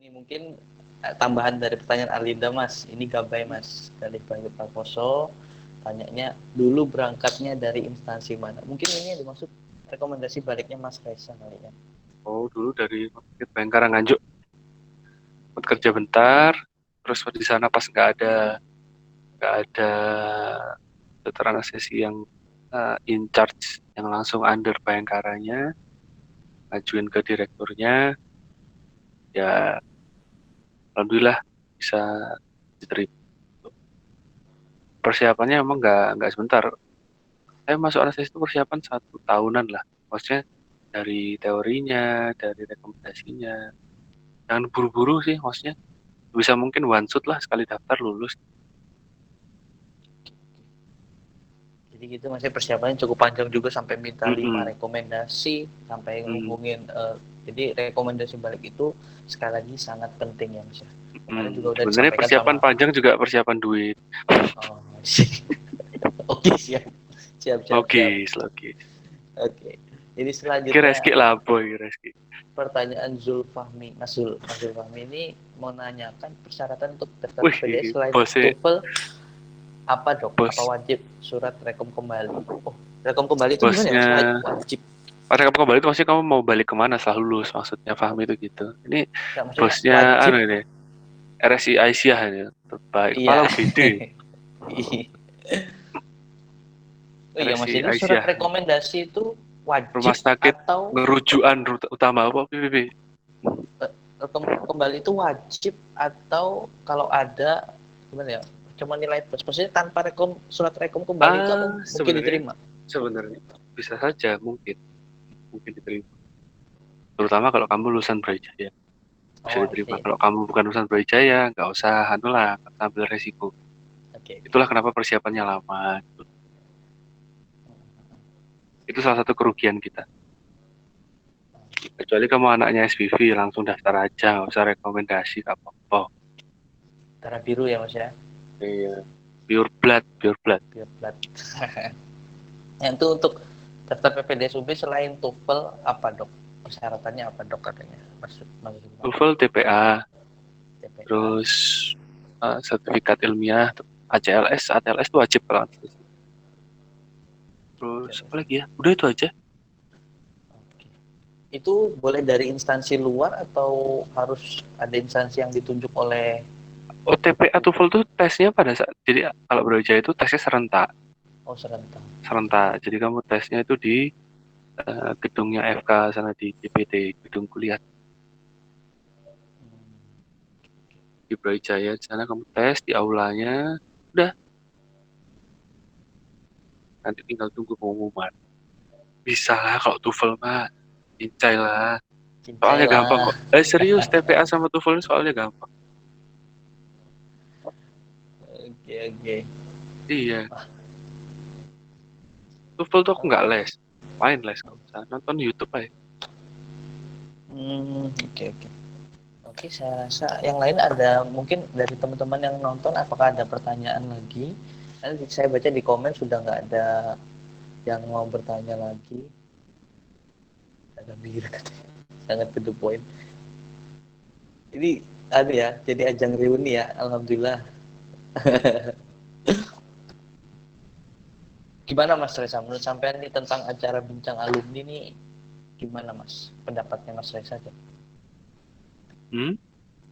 Ini mungkin tambahan dari pertanyaan Arlinda Mas. Ini Gabay Mas dari Bayu Prakoso. Tanyanya dulu berangkatnya dari instansi mana? Mungkin ini yang dimaksud rekomendasi baliknya Mas Kaisang kali ya. Oh, dulu dari Bayangkara Nganjuk, buat kerja bentar, terus di sana pas nggak ada dokter anestesi yang in charge, yang langsung under Bayangkaranya, ngajuin ke direkturnya, ya alhamdulillah bisa diterima. Persiapannya emang nggak sebentar. Saya masuk anestesi itu persiapan 1 tahunan lah. Maksudnya dari teorinya, dari rekomendasinya. Jangan buru-buru sih, maksudnya bisa mungkin one shot lah, sekali daftar lulus. Jadi gitu masih persiapannya cukup panjang juga sampai minta 5 Mm-mm. rekomendasi, sampai ngehubungin jadi rekomendasi balik itu sekali lagi sangat penting ya Mas ya. Kemarin juga udah Sebenarnya disampaikan persiapan sama panjang juga persiapan duit. oh, oke siap. Siap siap siap. Logis, logis. Oke. Jadi Kira selanjutnya Reski lah boy, Reski. pertanyaan Zulfahmi. Mas Zulfahmi ini mau nanyakan persyaratan untuk daftar PPDS Wih, selain bosnya, TOEFL apa dok? Apa bos, wajib surat rekom kembali? Oh, rekom kembali itu gimana ya bosnya. mas? Wajib. Pada kamu kembali itu maksudnya kamu mau balik kemana setelah lulus, maksudnya paham itu gitu. Ini Nggak, maksudnya bosnya wajib. anu ini, RSI Aisyah ini, terbaik. Kepala Iya. UGD, Oh iya mas, RSI ini surat Aisyah. rekomendasi itu Rumah wajib sakit atau ngerujukan utama apa, PPP? rekom kembali itu wajib atau kalau ada gimana ya? Cuma nilai plus. Maksudnya tanpa surat rekom kembali itu apa mungkin Sebenarnya, diterima? sebenarnya bisa saja mungkin diterima. Terutama kalau kamu lulusan Brawijaya bisa Oh, diterima. oke. Kalau kamu bukan lulusan Brawijaya, nggak usah anu lah, nggak usah ambil resiko. Oke. Itulah kenapa persiapannya lama. Gitu. Itu salah satu kerugian kita. Kecuali kamu anaknya SPV, langsung daftar aja, nggak usah rekomendasi, nggak apa-apa. Darah biru ya mas ya? Iya. Pure blood, pure blood. Biar plat. Yang itu untuk daftar PPDSUB selain TOEFL apa dok? Persyaratannya apa dok katanya? Maksud TOEFL, TPA, TPA. terus sertifikat ilmiah, ACLS, ATLS itu wajib kalau anestesi. Terus apa lagi ya? Udah itu aja. Oke. Itu boleh dari instansi luar atau harus ada instansi yang ditunjuk oleh OTPA TOEFL itu tesnya pada saat, jadi kalau Brawijaya itu tesnya serentak, oh serentak? serentak. Jadi kamu tesnya itu di gedungnya FK sana di GPT, gedung kuliah di Brawijaya. Di sana kamu tes di aulanya, udah nanti tinggal tunggu pengumuman. Bisa lah kalau TOEFL mah, cincai lah. Cincai Soalnya gampang lah. kok. Serius, TPA sama TOEFL ini soalnya gampang. Oke oke. Iya, TOEFL tuh aku nggak les. Main les kalau misalnya nonton YouTube aja. Oke oke. Oke, saya rasa yang lain ada mungkin dari teman-teman yang nonton apakah ada pertanyaan lagi? Nanti saya baca di komen sudah nggak ada yang mau bertanya lagi. Ada bir sangat to the point. Ini ada ya, jadi ajang reuni ya, alhamdulillah. Gimana Mas Reza? Menurut sampean nih tentang acara bincang alumni nih gimana Mas? Pendapatnya Mas Reza aja. Hmm?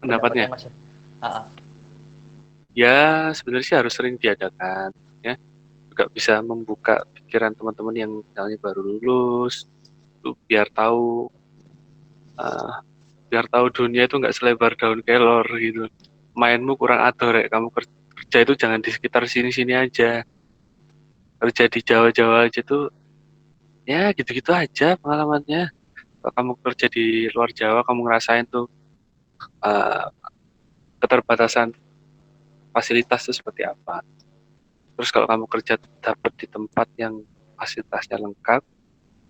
Pendapatnya Pendapatnya? Mas. Ah, Ya, sebenarnya sih harus sering diadakan. Ya, juga bisa membuka pikiran teman-teman yang misalnya baru lulus, tuh uh, biar tahu dunia itu nggak selebar daun kelor gitu. Mainmu kurang atur ya. Kamu kerja itu jangan di sekitar sini-sini aja. Kerja di Jawa-Jawa aja tuh, ya gitu-gitu aja pengalamannya. Kalau kamu kerja di luar Jawa, kamu ngerasain tuh uh, keterbatasan fasilitas itu seperti apa. Terus kalau kamu kerja dapat di tempat yang fasilitasnya lengkap,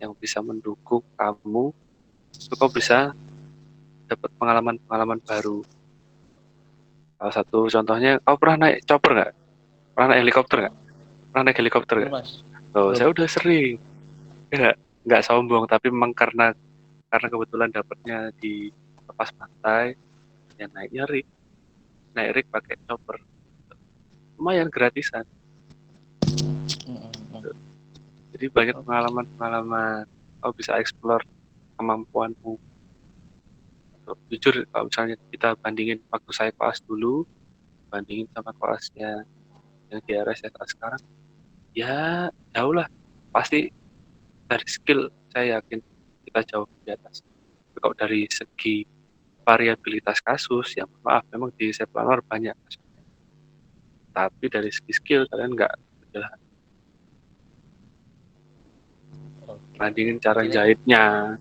yang bisa mendukung kamu, itu kau bisa dapat pengalaman-pengalaman baru. Salah satu contohnya, kau pernah naik chopper nggak? Pernah naik helikopter nggak? Pernah naik helikopter belum nggak? Mas. Oh, Belum. saya udah sering. Ya, nggak sombong, tapi memang karena kebetulan dapatnya di lepas pantai, ya naik rig pakai chopper, lumayan gratisan. Jadi banyak Oke. pengalaman-pengalaman, kau bisa explore kemampuanmu. Jujur kalau misalnya kita bandingin waktu saya kelas dulu, bandingin sama kelasnya yang di RSSA sekarang, ya jauh lah. Pasti dari skill saya yakin kita jauh di atas. Tapi kalau dari segi variabilitas kasus, ya maaf, memang di Seplanor banyak kasus. Tapi dari segi skill kalian nggak berjalan. Oke. Bandingin cara Jadi jahitnya,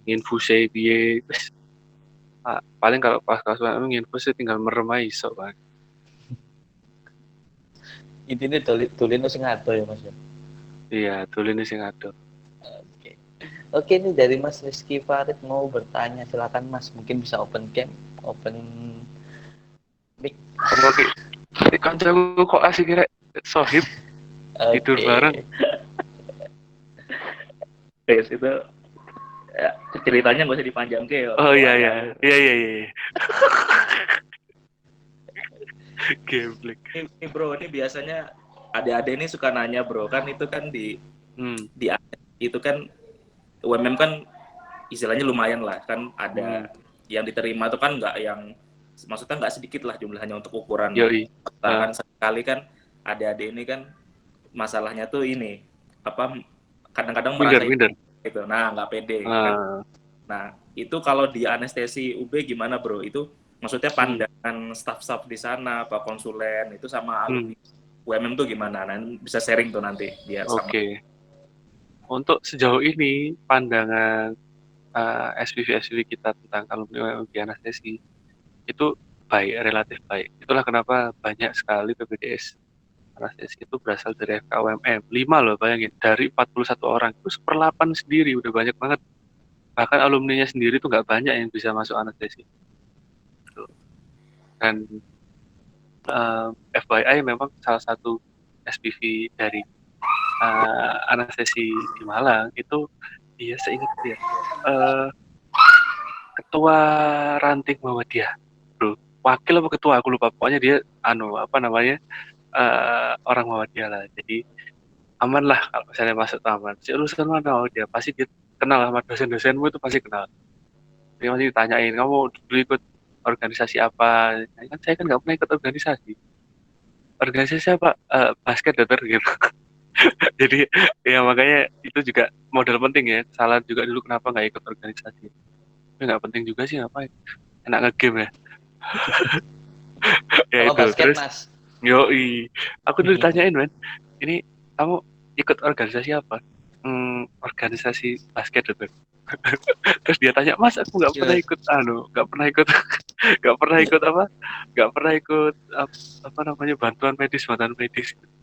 infusnya biye, paling kalau pas kelas memang infusnya tinggal merem aja iso, Bang. intinya tulin sing ado ya Mas ya. Iya, dulu ini sih ada. Oke. Oke, ini dari Mas Rizky Farid mau bertanya, silakan Mas, mungkin bisa open cam, open mic. Oke, ini kancaku kok asik kira sohib tidur bareng. Oke. Guys, itu ya, ceritanya nggak usah dipanjang ke ya, Oh bro iya ada iya, aku. iya iya iya. Iya. Gameplay. Ini bro, ini biasanya adik-adik ini suka nanya bro, kan itu kan Hmm, di itu kan UMM kan istilahnya lumayan lah, kan hmm, ada yang diterima tuh kan nggak yang, maksudnya nggak sedikit lah jumlahnya untuk ukuran yoi. kota kan, sekali kan adik-adik ini kan masalahnya tuh ini apa, kadang-kadang Minder merasa minder. itu, nah nggak pede kan. Ah, Nah itu kalau di anestesi UB gimana bro, itu maksudnya hmm, pandangan staff-staff di sana, apa konsulen itu sama hmm. alumni UMM tuh gimana, nah bisa sharing tuh nanti biar sama. Oke. Untuk sejauh ini pandangan SPV-SPV kita tentang alumni UMM di anestesi itu baik, relatif baik. Itulah kenapa banyak sekali PPDS anestesi itu berasal dari FKUMM. 5 loh, bayangin. Dari 41 orang, itu 1/8 sendiri, udah banyak banget. Bahkan alumninya sendiri tuh nggak banyak yang bisa masuk anestesi. Dan FYI memang salah satu SPV dari anestesi di Malang itu dia seingat dia ketua ranting Muhammadiyah, bro. Wakil apa ketua aku lupa, pokoknya dia apa namanya, orang Muhammadiyah lah. Jadi aman lah kalau misalnya masuk taman. Si lulusan mana? Oh, dia pasti dia kenal sama dosen-dosenmu, itu pasti kenal. Dia masih ditanyain, kamu dulu ikut organisasi apa? Nah, kan saya kan nggak pernah ikut organisasi. Organisasi apa? Basket dokter gitu. Jadi ya makanya itu juga modal penting ya. Salah juga dulu kenapa nggak ikut organisasi. Tapi nggak penting juga sih, ngapain? Enak nge-game ya. Ya Sama itu. basket Terus mas. yoi. Aku dulu ditanyain, men. Ini kamu ikut organisasi apa? Organisasi basket dokter. Terus dia tanya, Mas, aku nggak pernah Gila. ikut, nggak pernah ikut, nggak pernah ikut apa, nggak pernah ikut apa namanya, bantuan medis.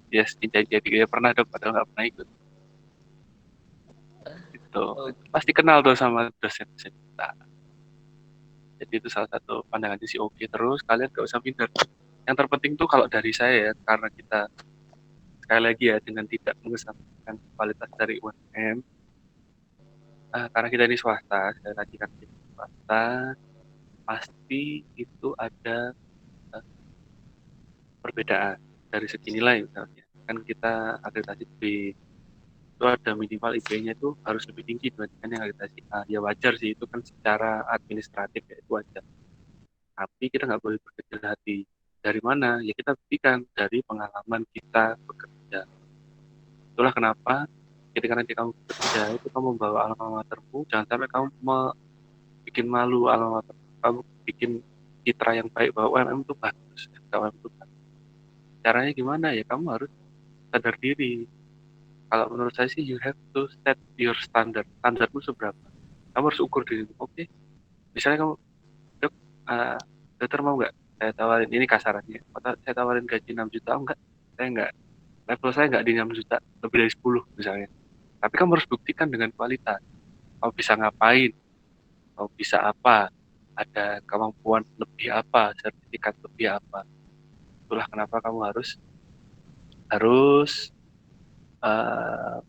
Yes, jadi dia pernah dong, padahal nggak pernah ikut. Itu pasti kenal tuh sama dosen-dosen kita. Jadi itu salah satu pandangannya si Oki. Terus kalian gak usah minder. Yang terpenting tuh kalau dari saya ya, karena kita sekali lagi ya dengan tidak mengesampingkan kualitas dari UMM, karena kita ini swasta, sekali lagi kan kita swasta, pasti itu ada eh, perbedaan dari segi nilai misalnya. Kan kita akreditasi B, itu ada minimal IB-nya itu harus lebih tinggi dibandingkan yang akreditasi A. Ya wajar sih, itu kan secara administratif ya itu wajar. Tapi kita nggak boleh berkecil hati. Dari mana? Ya kita buktikan dari pengalaman kita bekerja. Itulah kenapa ketika nanti kamu bekerja itu kamu membawa alma matermu, jangan sampai kamu bikin malu alma mater. Kamu bikin citra yang baik bahwa UMM itu bagus, UMM itu bagus. Caranya gimana ya? Kamu harus sadar diri. Kalau menurut saya sih you have to set your standard. Standarmu seberapa? Kamu harus ukur dirimu. Oke, misalnya kamu, dok, uh, dokter mau nggak saya tawarin, ini kasarannya, saya tawarin gaji 6 juta, oh, enggak, saya enggak, level saya enggak di 6 juta, lebih dari 10 misalnya. Tapi kamu harus buktikan dengan kualitas. Kamu bisa ngapain, kamu bisa apa, ada kemampuan lebih apa, sertifikat lebih apa. Itulah kenapa kamu harus harus uh,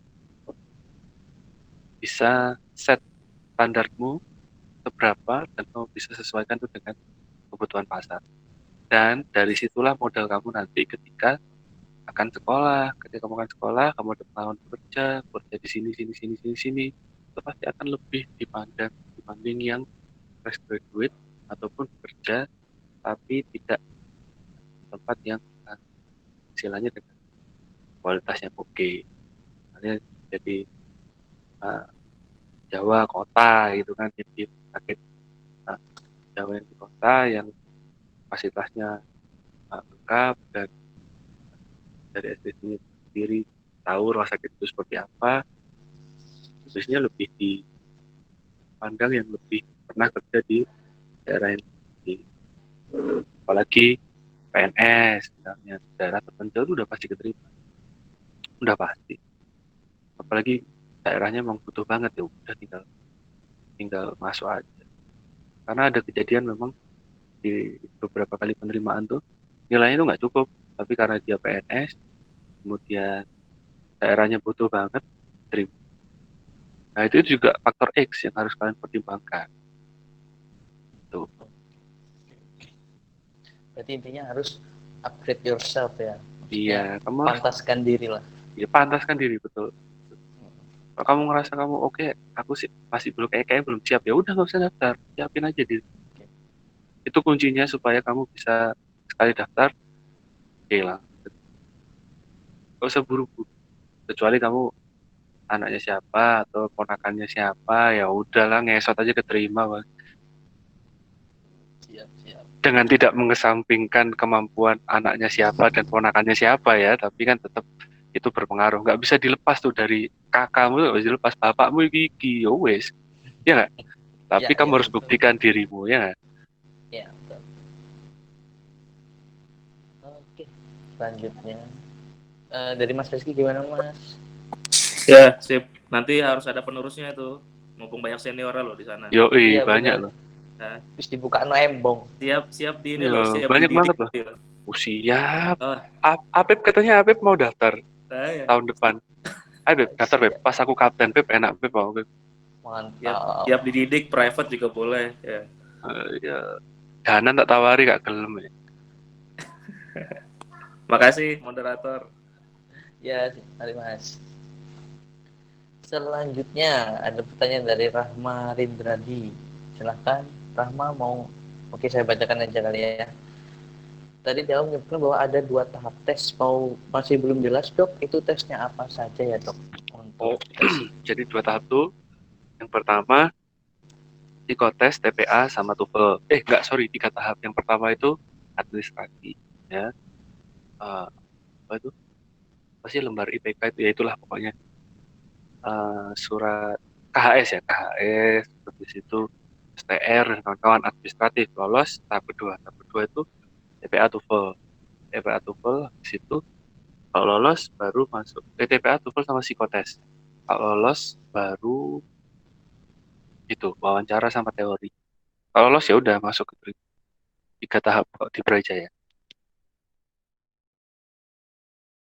bisa set standarmu seberapa dan kamu bisa sesuaikan itu dengan kebutuhan pasar. Dan dari situlah modal kamu nanti ketika akan sekolah. Ketika kamu akan sekolah, kamu ada pengalaman bekerja di sini, sini, sini, sini, sini, itu pasti akan lebih dipandang dibanding yang fresh graduate ataupun bekerja tapi tidak di tempat yang istilahnya dengan kualitas yang oke. Misalnya jadi uh, Jawa kota gitu kan, jadi pakai uh, Jawa yang di kota yang fasilitasnya lengkap dan dari SDG sendiri tahu rumah sakit itu seperti apa, biasanya lebih dipandang yang lebih pernah kerja di daerah yang di, apalagi PNS misalnya daerah terpencil itu udah pasti keterima, udah pasti. Apalagi daerahnya memang butuh banget ya udah tinggal tinggal masuk aja. Karena ada kejadian memang di beberapa kali penerimaan tuh nilainya itu nggak cukup, tapi karena dia PNS kemudian daerahnya butuh banget terima. Nah itu juga faktor X yang harus kalian pertimbangkan tuh. Berarti intinya harus upgrade yourself ya. Iya, Maksudnya kamu harus pantaskan diri lah. ya, pantaskan diri betul. Kalau kamu ngerasa kamu oke, aku sih masih belum kayak belum siap ya udah nggak usah daftar, siapin aja diri. Itu kuncinya supaya kamu bisa sekali daftar, oke lah. Gak usah buru-buru. Kecuali kamu anaknya siapa atau ponakannya siapa, ya udahlah ngesot aja keterima, Bang. Siap, siap. Dengan tidak mengesampingkan kemampuan anaknya siapa dan ponakannya siapa ya, tapi kan tetap itu berpengaruh. Nggak bisa dilepas tuh dari kakakmu, nggak bisa dilepas bapakmu iki, ya wes, ya nggak? Tapi Ya, kamu ya harus betul. buktikan dirimu, ya nggak? Ya, betul. Oke, selanjutnya dari Mas Rizky gimana Mas? Ya, sip. Nanti harus ada penerusnya itu. Mumpung banyak senior lo di sana. Yoi, Iya banyak benar. loh. Nah, Terus dibuka no embong. siap di ini Ya, loh, siap banyak dididik. banget loh. Siap. Oh, Apip katanya Apip mau daftar saya tahun depan. Ayo Beb, daftar Beb. Siap. Pas aku kapten Beb, enak Beb mau Beb. Mantap. siap dididik, private juga boleh. Ya. Ya, Dana tak tawari gak gelem ya. Makasih moderator. Ya, mari Mas. Selanjutnya ada pertanyaan dari Rahma Rindradi. Silahkan Rahma mau. Oke, saya bacakan aja kali ya. Tadi dia menyebutkan bahwa ada 2 tahap tes. Masih belum jelas dok, itu tesnya apa saja ya dok? Oh, Untuk tes. jadi 2 tahap tuh. Yang pertama psikotes, TPA sama TOEFL. Enggak, sorry, 3 tahap. Yang pertama itu administrasi, ya. Apa itu? Apa sih lembar IPK itu? Ya itulah pokoknya. Surat KHS ya, KHS, habis itu STR dan kawan-kawan administratif lolos tahap kedua. Tahap kedua itu TPA TOEFL. TPA TOEFL habis itu kalau lolos baru masuk TPA TOEFL sama psikotes. Kalau lolos baru itu wawancara sama teori. Kalau lolos ya udah masuk ke 3 tahap kok di Brawijaya.